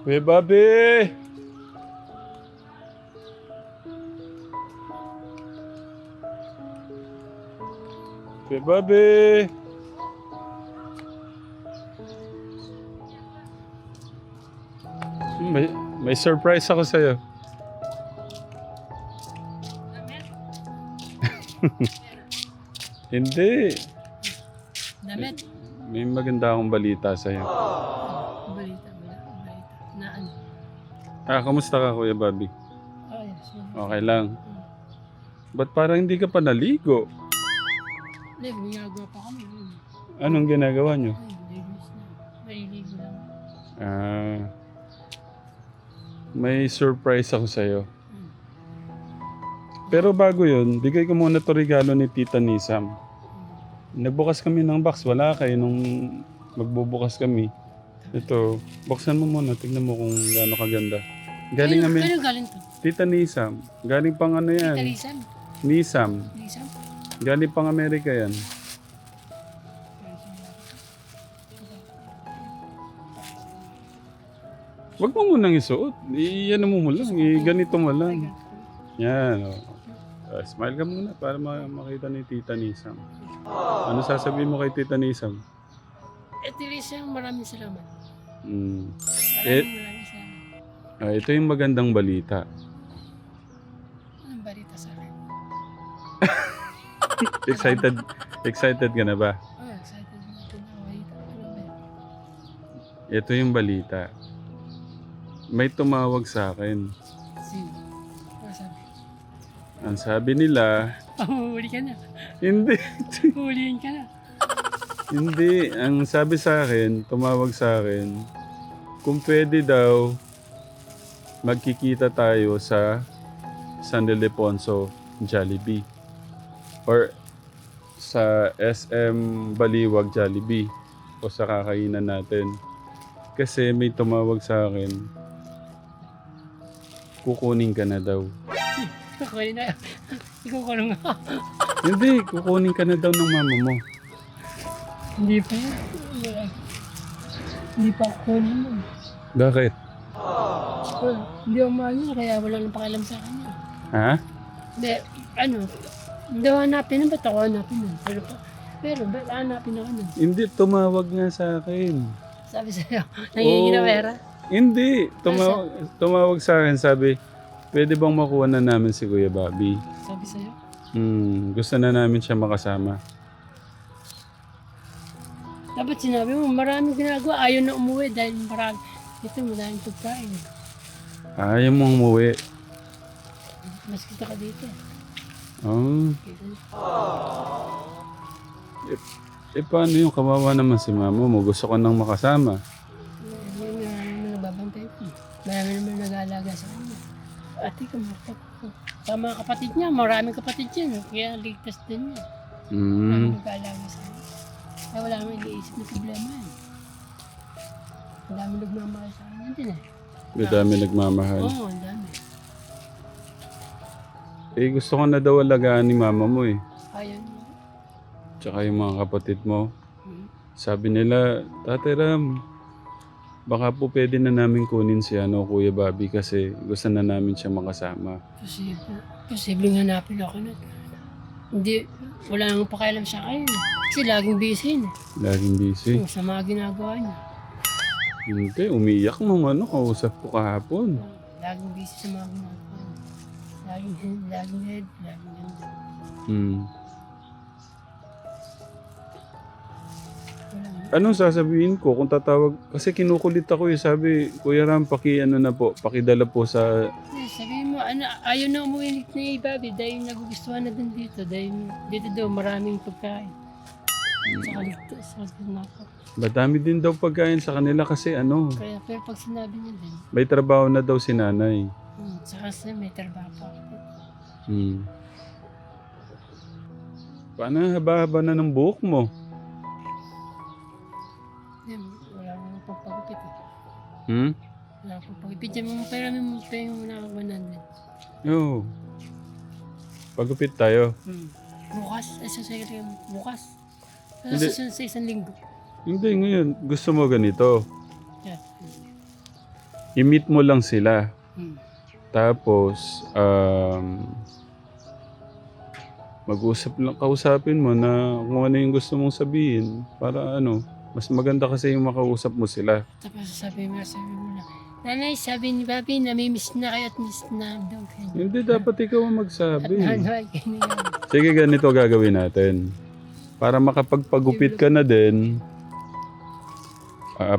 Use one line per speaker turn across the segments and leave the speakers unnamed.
Kuya Bobby! Kuya Bobby! May surprise ako sa'yo. Hindi.
Damit.
May maganda akong balita sa'yo.
Balita. Na ano?
Kamusta ka, Kuya Bobby?
Ayos.
Okay lang. Ba't parang hindi ka pa naligo?
Hindi, ginagawa pa kami.
Anong ginagawa nyo?
Ay, linis na. Maliligo lang.
May surprise ako sa'yo. Pero bago yun, bigay ko muna to regalo ni Tita Nisam. Nagbukas kami ng box. Wala kayo nung magbubukas kami. Ito, buksan mo muna. Tignan mo kung gaano kaganda. Galing kami.
Ano galing to?
Tita Nisam. Galing pang ano yan?
Talisan.
Nisam.
Talisan.
Galing pang Amerika yan. Wag mo munang isuot. Iyan mo lang. Ganito mo lang. Yan. Smile ka muna para makita ni Tita Nisam. Ano sasabihin mo kay Tita Nisam?
Talisan, maraming salamat.
Mm.
Maraming salamat.
Ito yung magandang balita.
Anong balita sa akin?
Excited ka na ba?
Oh, excited na ito na balita. Ano ba yun?
Ito yung balita. May tumawag sa akin.
Sino? Ano sabi?
Ang sabi nila,
Pahuhuli ka na.
hindi.
Huliin ka na.
Hindi. Ang sabi sa akin, tumawag sa akin, kung pwede daw, magkikita tayo sa San Ildefonso Jollibee. Or sa SM Baliwag Jollibee. O sa kakainan natin. Kasi may tumawag sa akin, kukunin ka na daw.
Kukunin na. Ikukulong nga.
Hindi, kukunin ka na daw ng mama mo.
Hindi pa yan. Hindi pa ako kunin mo.
Bakit?
Hindi ako mahal niya, kaya wala nang pakialam sa kanya.
Ha?
Hindi, ano, hindi ako hanapin nun, ba't ako hanapin nun? Pero ba't hanapin ako nun?
Hindi, tumawag nga sa akin.
Sabi sa'yo, nangingi na pera?
Hindi, tumawag sa akin, sabi, pwede bang makuha na namin si Kuya Bobby?
Sabi sa'yo?
Gusto na namin siya makasama.
Dapat sinabi mo, maraming ginagawa, ayaw na umuwi dahil marami. Ito, maraming pagkain.
Ayaw mo umuwi.
Mas kita ka dito.
Oh. Paano yung kawawa naman si mama mo? Gusto ko nang makasama.
Marami naman nagbabantay ko. Marami naman nag-aalaga sa kanya. Ate ko, sa mga kapatid niya, maraming kapatid yan. Kaya ligtas din niya. Maraming nag-aalaga sa kanya. Kaya wala naman iniisip na problema yan. Ang dami nagmamahal sa kanya din eh.
May dami nagmamahal.
Oo, ang dami.
Gusto ko na daw alagaan ni mama mo eh.
Ayaw niya.
Tsaka yung mga kapatid mo. Sabi nila, Tate Ram, baka po pwede na namin kunin si Kuya Bobby kasi gusto na namin siya makasama.
Posibleng hanapin ako na. Hindi, wala nang pakialam sa akin. Kasi laging busy yun.
Laging busy.
Sa mga ginagawa niya.
Hindi, umiyak nung kausap ko kahapon.
Laging busy sa mga ginagawa niya. Laging head, laging
Anong sasabihin ko kung tatawag? Kasi kinukulit ako sabi, Kuya Ram, pakidala po sa...
Sabihin mo, ayaw na umuwi ni Bobby dahil nagugustuhan na din dito. Dahil dito daw maraming pagkain. Sa kaligtas, sa nako.
Madami din daw pagkain sa kanila kasi
Kaya pero pag sinabi niya din,
may trabaho na daw si nanay.
saka may trabaho pa ako dito.
Paano haba-haba na ng buhok mo?
Wala mo pagpagupit eh.
Hmm?
Wala akong pagpagupit. Diyan mo pera mo na ako 100.
Oo. Pagupit tayo.
Bukas, bukas.
Hindi.
Sa isang linggo.
Hindi, ngayon. Gusto mo ganito.
Yan.
I-meet mo lang sila.
Hmm.
Tapos, mag-usap lang, kausapin mo na kung ano yung gusto mong sabihin. Para ano, mas maganda kasi yung makausap mo sila.
Tapos sabi mo na, Nanay, sabi ni Papi, namimiss na kayo at miss na daw kayo.
Hindi, dapat ikaw ang
At
magsabi.
nanay, ganyan.
Sige, ganito gagawin natin. Para makapagpagupit ka na din,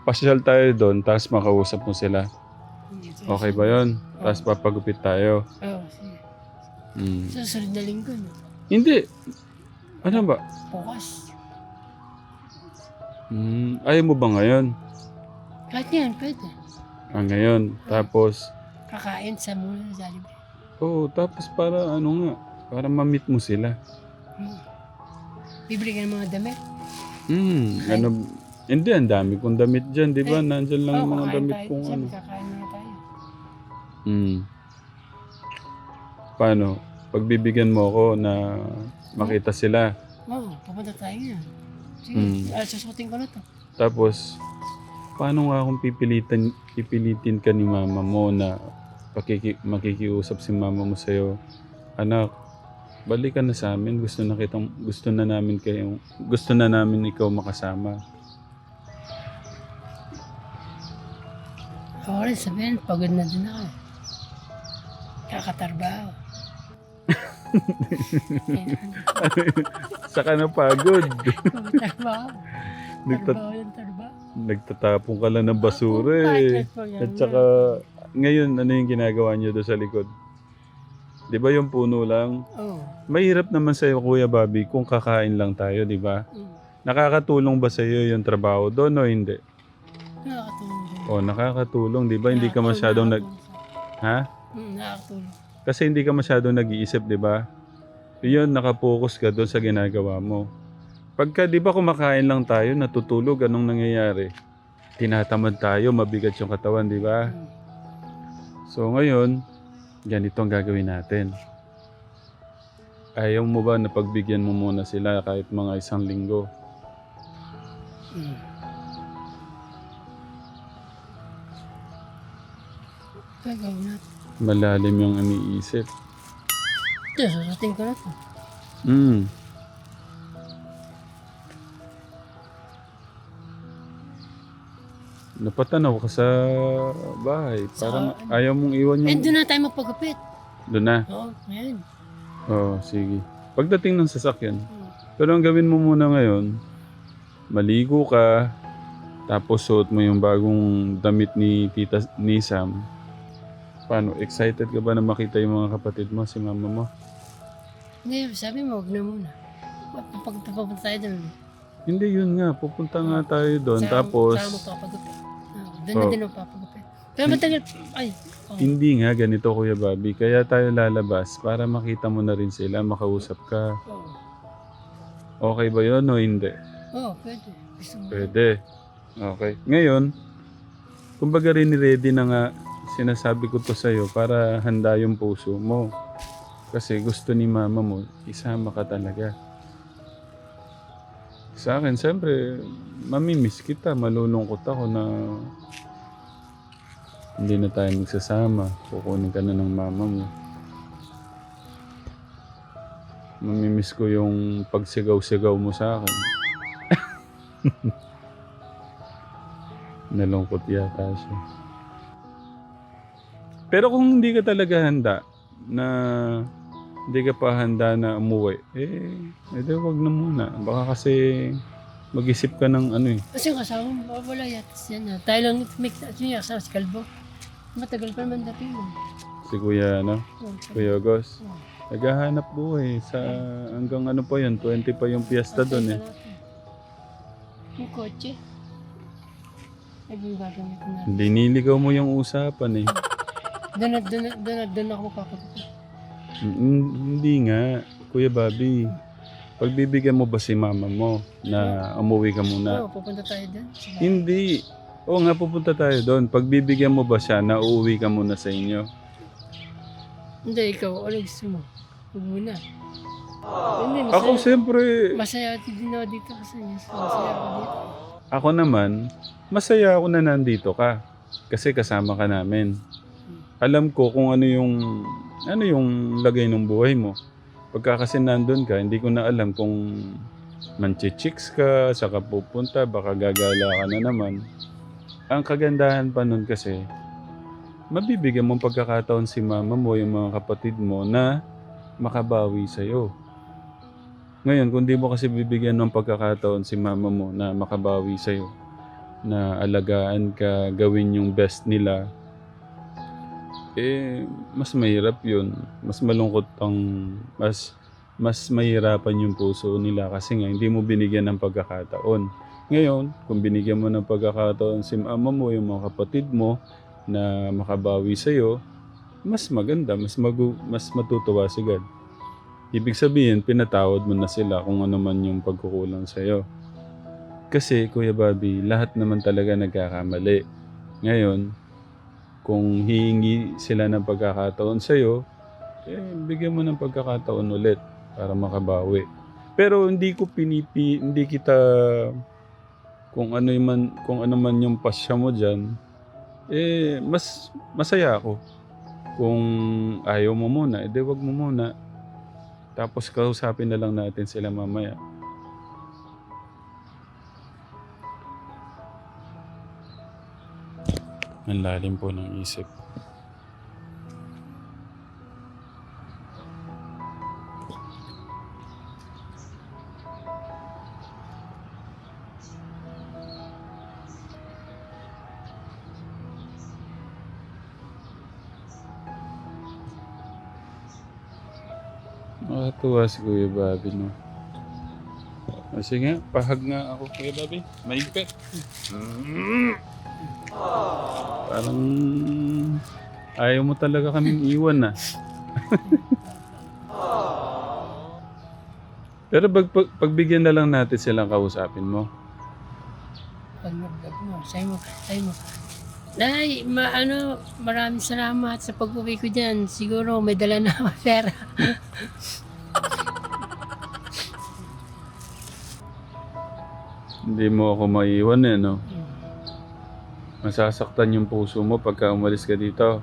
pasyal tayo doon, tapos makausap mo sila. Okay ba yun? Tapos papagupit tayo.
Oo, sige.
Hmm.
Susunod na linggo, no?
Hindi. Ano ba?
Bukas.
Ayaw mo ba ngayon?
Kahit yan, pwede.
Ngayon. Tapos,
Kakain sa muna sa Jollibee.
oo, tapos para ano nga, para ma-meet mo sila.
Bibili ka ng mga damit.
Ano, hindi, ang dami kong damit dyan, di ba? Nandyan lang
Oo,
yung mga
kakain
damit
tayo.
kong
Sabi,
ano.
kakain na tayo.
Paano? Pagbibigyan mo ako na makita sila.
Oo, pupunta tayo nga. Sige, susutin ko na to.
Tapos, paano nga kung pipilitin ka ni mama mo na makikiusap si mama mo sa'yo, anak, balik ka na sa amin, gusto na namin ikaw makasama.
Ako rin sabihin, pagod na din ako. Kakatarbaho.
Saka na pagod.
Trabaho. Trabaho ng trabaho.
Nagtatapon ka lang ng basura eh. At saka, ngayon, ano yung ginagawa niyo doon sa likod? Di ba yung puno lang?
Oo.
Mahirap naman sa'yo, Kuya Bobby, kung kakain lang tayo, di ba? Nakakatulong ba sa'yo yung trabaho doon o hindi?
Nakakatulong din.
O, nakakatulong, di ba? Hindi ka masyadong Ha?
Nakakatulong.
Kasi hindi ka masyadong nag-iisip, di ba? Yun, nakapokus ka doon sa ginagawa mo. Pagka, di ba, kumakain lang tayo, natutulog, anong nangyayari? Tinatamad tayo, mabigat yung katawan, di ba? So, ngayon, ganito ang gagawin natin. Ayaw mo ba na pagbigyan mo muna sila kahit mga 1 linggo?
Gagawin natin.
Malalim yung iniisip.
Ito, susutin ko na to.
Napatanaw ka sa bahay. Parang ayaw mong iwan
Eh,
yung...
doon na tayo magpagupit.
Doon na?
Oo, ngayon.
Oo, sige. Pagdating ng sasakyan. Pero ang gawin mo muna ngayon, maligo ka, tapos suot mo yung bagong damit ni Tita ni Sam. Paano? Excited ka ba na makita yung mga kapatid mo, si mama mo?
Hindi, sabi mo, huwag na muna. Pagpapunta tayo doon.
Hindi, yun nga. Pupunta nga tayo doon. Tapos,
Saan mo papagupit? Doon na din ang papagupit. Pero matagal,
hindi nga ganito, Kuya Bobby. Kaya tayo lalabas para makita mo na rin sila, makausap ka. Okay ba yun o hindi?
Oo, pwede. Gusto mo.
Pwede. Okay. Ngayon, kumbaga rin ready na nga, sinasabi ko to sa'yo para handa yung puso mo. Kasi gusto ni mama mo, isama ka talaga. Sa akin, siyempre, mamimiss kita. Malulungkot ako na hindi na tayo magsasama. Kukunin ka na ng mama mo. Mamimiss ko yung pagsigaw-sigaw mo sa akin. Nalungkot yata siya. Pero kung hindi ka talaga handa na hindi ka pa handa na umuwi, edi wag na muna. Baka kasi mag-isip ka ng ano eh.
Kasi yung kasama mo, wala yatas yan. Tayo lang, yung kasama si Kalbo. Matagal pa naman dating mo.
Si Kuya, ano? Kuya Gos. Naghahanap buhay sa hanggang ano pa yun, 20 pa yung piyesta doon eh.
Yung kotse. Ay, yung gagamitin na.
Liniligaw mo yung usapan eh.
Doon ako magpapagupit.
Hindi nga, Kuya Bobby. Pagbibigyan mo ba si mama mo na umuwi ka muna?
Oo, pupunta tayo doon.
Hindi. Oo nga, pupunta tayo doon. Pagbibigyan mo ba siya na uuwi ka muna sa inyo?
Hindi, ikaw. Ano gusto mo? Huwag muna. Hindi,
Ako
masaya.
siyempre,
Masaya din ako dito kasi masaya ako dito.
ako naman, masaya ako na nandito ka. Kasi kasama ka namin. Alam ko kung ano yung lagay ng buhay mo. Pagka kasi nandun ka, hindi ko na alam kung manchichicks ka, saka pupunta, baka gagala ka na naman. Ang kagandahan pa nun kasi, mabibigyan mong pagkakataon si mama mo, yung mga kapatid mo na makabawi sa'yo. Ngayon, kung di mo kasi bibigyan ng pagkakataon si mama mo na makabawi sa'yo, na alagaan ka, gawin yung best nila, mas mahirap yun. Mas malungkot mas mahirapan yung puso nila kasi nga hindi mo binigyan ng pagkakataon. Ngayon, kung binigyan mo ng pagkakataon si mama mo, yung mga kapatid mo na makabawi sa'yo, mas maganda, mas matutuwa si God. Ibig sabihin, pinatawad mo na sila kung ano man yung pagkukulang sa'yo. Kasi, Kuya Bobby, lahat naman talaga nagkakamali. Ngayon, kung hihingi sila ng pagkakataon sa'yo, bigyan mo ng pagkakataon ulit para makabawi. Pero hindi kita, kung ano man yung pasya mo dyan, mas masaya ako. Kung ayaw mo muna, wag mo muna. Tapos kausapin na lang natin sila mamaya. Ang lalim po ng isip. Nakatuwa si Kuya Bobby, no? Sige, pahag nga ako, Kuya Bobby. Maigpit. Parang ayaw mo talaga kaming iwan, na. Pero pagbigyan na lang natin silang kausapin mo.
Pag sabi mo, Nay, maraming salamat sa pag-uwi ko dyan. Siguro may dala na ako pera.
Hindi mo ako maiwan, no? Masasaktan yung puso mo pagka umalis ka dito.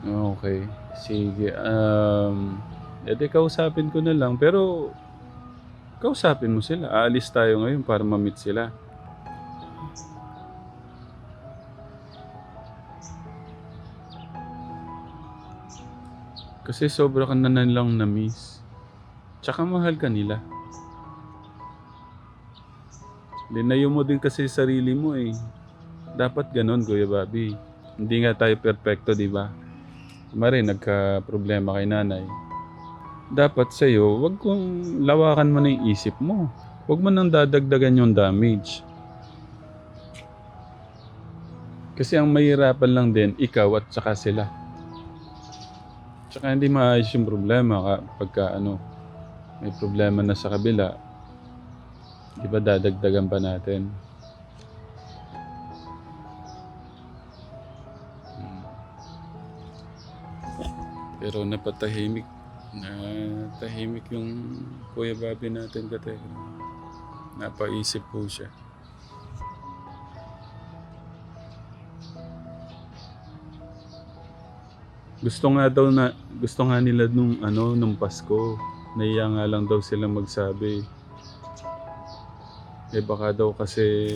Okay. Sige. Kausapin ko na lang. Pero, kausapin mo sila. Aalis tayo ngayon para ma-meet sila. Kasi sobra ka na nilang na-miss. Tsaka mahal ka nila. Linayo mo din kasi sarili mo eh. Dapat ganon, Kuya Bobby. Hindi nga tayo perfecto, di ba? Mari, nagka-problema kay nanay. Dapat sa'yo, wag kong lawakan mo na yung isip mo. Wag mo nang dadagdagan yung damage. Kasi ang mahirapan lang din, ikaw at saka sila. Tsaka hindi maayos yung problema pagka may problema na sa kabila. Di ba dadagdagan pa natin? Pero napatahimik yung Kuya Bobby natin kate. Napaisip po siya. Gusto nga nila nung Pasko. Naiya nga lang daw sila magsabi. Baka daw kasi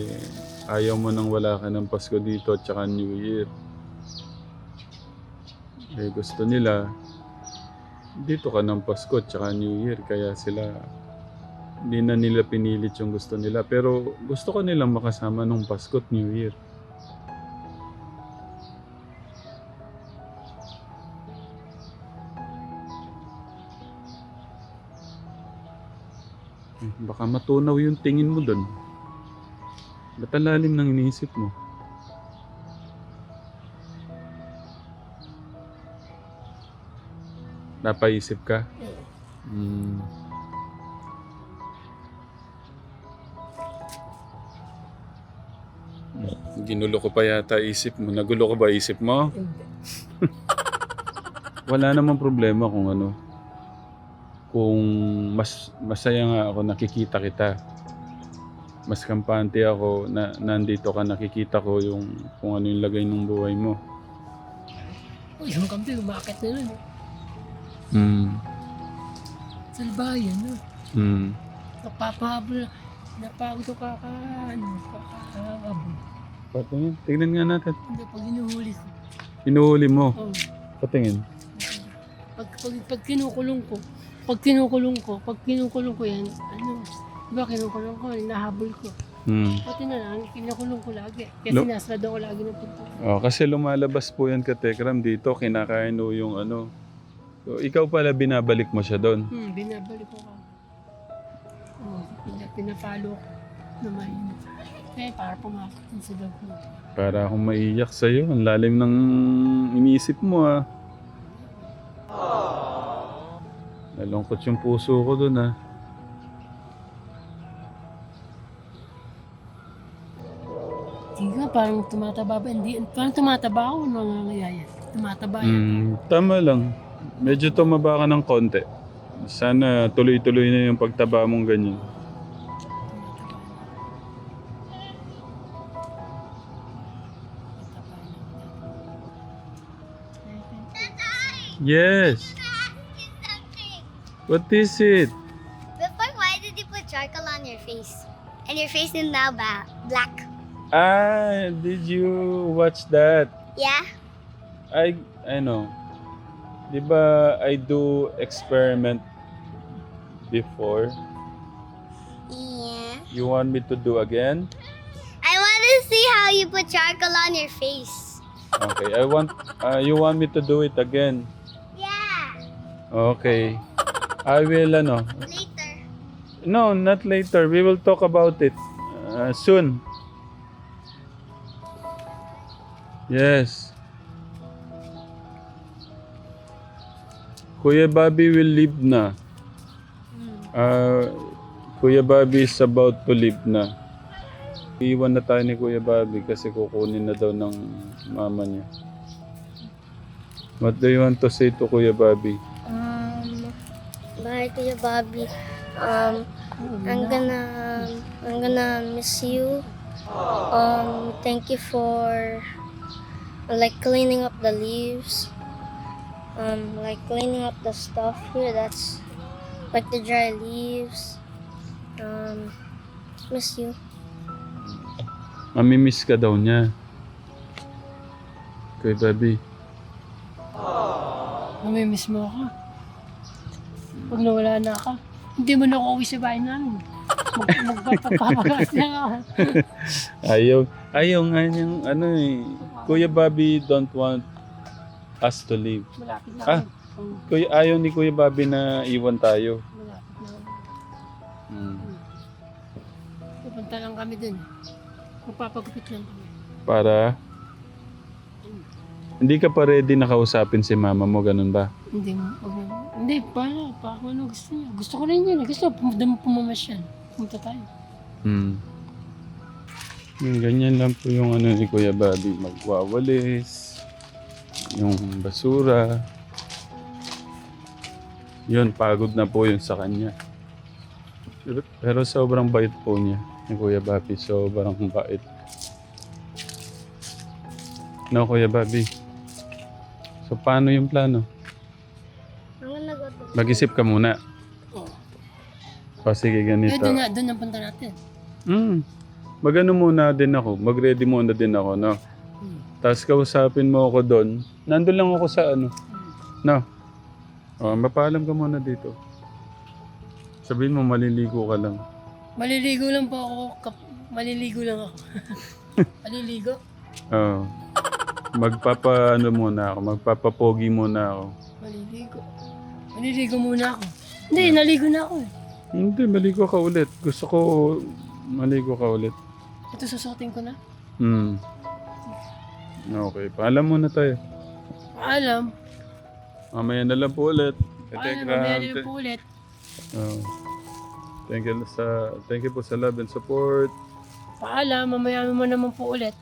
ayaw mo nang wala ka ng Pasko dito at saka New Year. Gusto nila dito ka ng Pasko at saka New Year. Kaya hindi na nila pinilit yung gusto nila. Pero gusto ko nilang makasama nung Pasko at New Year. Baka matunaw yung tingin mo doon. Ba't ang lalim ng iniisip mo? Napaisip ka? Ginulo ko pa yata isip mo. Nagulo ko ba isip mo?
Hindi.
wala namang problema kung ano. Kung masaya nga ako nakikita kita. Mas kampante ako na nandito ka, nakikita ko yung kung ano yung lagay ng buhay mo.
Uy, yung kampi, umakit na nun. Salbayan, no? Napapahabol, napagod ko kakahabol.
Patingin, tignan nga natin.
Hindi, pag inuhuli ko.
Inuhuli mo.
Oh.
Patingin.
Pag kinukulong ko yan, ano, diba kinukulong ko, hinahabol ko. Pati na lang, kinukulong ko lagi. Kasi sinasarado ko lagi ng pinto.
Oh, kasi lumalabas po yan katekram dito, kinakain mo yung ano. So, ikaw pala binabalik mo siya doon.
Binabalik ko ka. Oh, pinapalo ko naman. Eh, para pumasok din sa loob mo.
Para akong maiyak sa'yo. Ang lalim ng iniisip mo ah. Nalungkot yung puso ko doon ah.
Hindi nga, parang tumataba ba? Hindi, parang tumataba ako nung nangyayari. Tumataba yan.
Tama lang. Medyo tumaba ka ng konti. Sana tuloy-tuloy na yung pagtaba mong ganyan. Yes. What is it?
Before, why did you put charcoal on your face? And your face is now black.
Ah, did you watch that?
Yeah?
I know. Di ba I do experiment before?
Yeah.
You want me to do again?
I want to see how you put charcoal on your face.
Okay, you want me to do it again?
Yeah.
Okay. I will
Later.
No, not later. We will talk about it soon. Yes. Kuya Bobby will leave na. Kuya Bobby is about to leave na. Iwan na tayo ni Kuya Bobby kasi kukunin na daw ng mama niya. What do you want to say to Kuya Bobby?
Bye, Kuya Bobby. I'm gonna miss you. Thank you for like cleaning up the leaves. Like cleaning up the stuff here. That's like the dry leaves. Miss you.
Mamimiss ka daw niya. Kuya Bobby.
Namimiss mo ako. Pag nawala na ako, hindi mo na ako uwi sa bahay namin. Magpapapagas na ako.
Ayaw nga niyang Kuya Bobby don't want us to leave.
Malapit na
Ah.
ako.
Ayaw ni Kuya Bobby na iwan tayo.
Malapit na ako.
Hmm.
Pupunta lang kami dun. Magpapagupit lang kami.
Para hindi ka pa ready na kausapin si mama mo, ganun ba?
Hindi, paano? Kung ano gusto niya. Gusto ko rin yun. Gusto ko pumamasyal. Pumunta tayo.
Ganyan lang po yung ni Kuya Bobby. Magwawalis. Yung basura. Yun, pagod na po yun sa kanya. Pero sobrang bait po niya. Ni Kuya Bobby, sobrang bait. No, Kuya Bobby? So, paano yung plano? Mag-isip ka muna.
Oo.
O, sige, ganito.
Doon ang punta natin.
Magano muna din ako. Mag-ready muna din ako, no? Tapos kausapin mo ako doon. Nandun lang ako sa No? O, mapaalam ka muna dito. Sabihin mo, maliligo ka lang.
Maliligo lang po ako. Maliligo lang ako. Maliligo?
Oo. Muna ako. Magpapapogi muna ako.
Maliligo muna ako. Hindi, naligo na ako eh.
Hindi, maligo ka ulit. Gusto ko maligo ka ulit.
Ito susuotin ko na.
Okay, paalam muna tayo.
Paalam.
Mamaya na lang po ulit.
Paalam, mamaya na po ulit.
Thank you po sa love and support.
Paalam, mamaya mo naman po ulit.